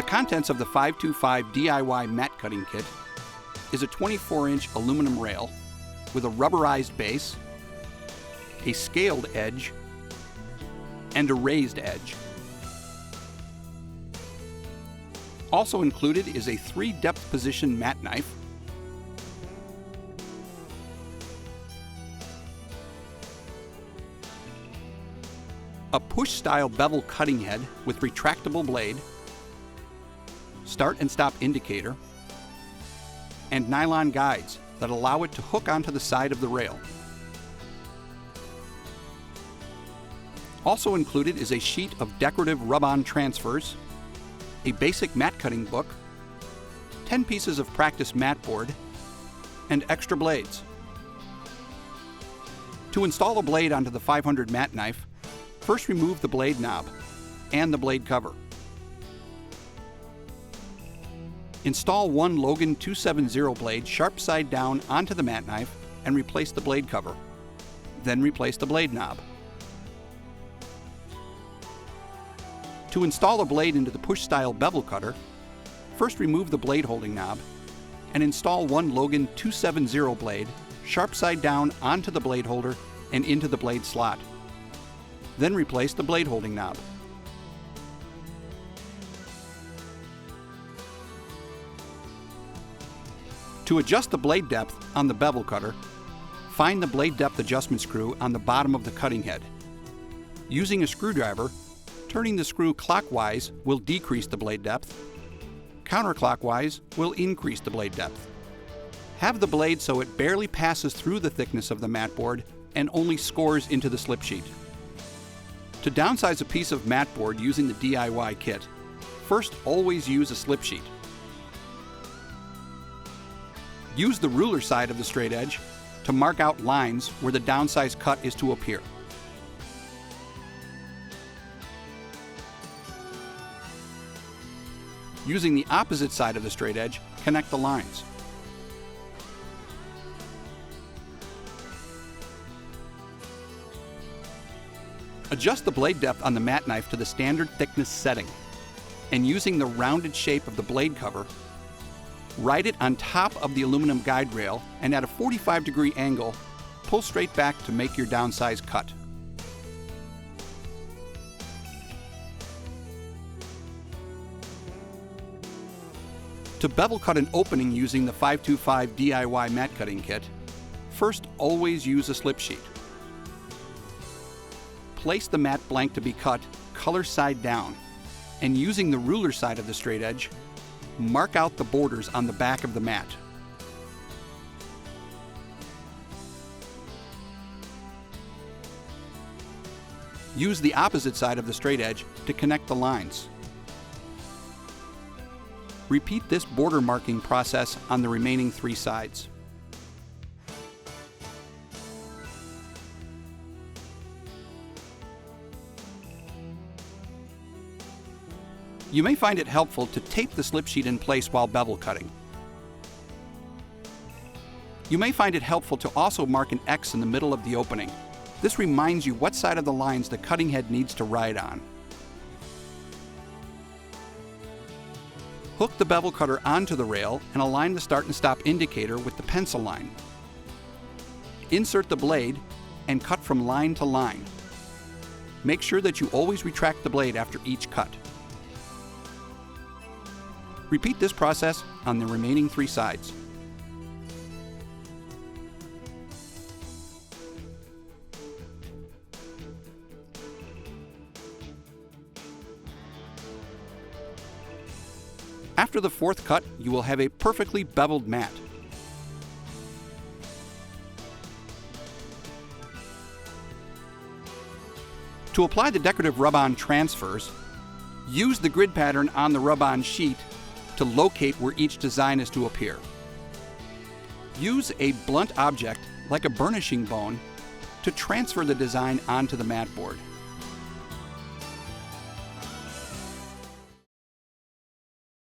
The contents of the 525 DIY mat cutting kit is a 24-inch aluminum rail with a rubberized base, a scaled edge, and a raised edge. Also included is a 3-depth position mat knife, a push-style bevel cutting head with retractable blade, start and stop indicator, and nylon guides that allow it to hook onto the side of the rail. Also included is a sheet of decorative rub-on transfers, a basic mat cutting book, 10 pieces of practice mat board, and extra blades. To install a blade onto the 500 mat knife, first remove the blade knob and the blade cover. Install one Logan 270 blade sharp side down onto the mat knife and replace the blade cover. Then replace the blade knob. To install a blade into the push-style bevel cutter, first remove the blade holding knob and install one Logan 270 blade sharp side down onto the blade holder and into the blade slot. Then replace the blade holding knob. To adjust the blade depth on the bevel cutter, find the blade depth adjustment screw on the bottom of the cutting head. Using a screwdriver, turning the screw clockwise will decrease the blade depth. Counterclockwise will increase the blade depth. Have the blade so it barely passes through the thickness of the mat board and only scores into the slip sheet. To downsize a piece of mat board using the DIY kit, first always use a slip sheet. Use the ruler side of the straight edge to mark out lines where the downsized cut is to appear. Using the opposite side of the straight edge, connect the lines. Adjust the blade depth on the mat knife to the standard thickness setting, and using the rounded shape of the blade cover, ride it on top of the aluminum guide rail and at a 45-degree angle, pull straight back to make your downsized cut. To bevel cut an opening using the 525 DIY mat cutting kit, first always use a slip sheet. Place the mat blank to be cut color side down, and using the ruler side of the straight edge, mark out the borders on the back of the mat. Use the opposite side of the straight edge to connect the lines. Repeat this border marking process on the remaining 3 sides. You may find it helpful to tape the slip sheet in place while bevel cutting. You may find it helpful to also mark an X in the middle of the opening. This reminds you what side of the lines the cutting head needs to ride on. Hook the bevel cutter onto the rail and align the start and stop indicator with the pencil line. Insert the blade and cut from line to line. Make sure that you always retract the blade after each cut. Repeat this process on the remaining 3 sides. After the 4th cut, you will have a perfectly beveled mat. To apply the decorative rub-on transfers, use the grid pattern on the rub-on sheet to locate where each design is to appear. Use a blunt object, like a burnishing bone, to transfer the design onto the mat board.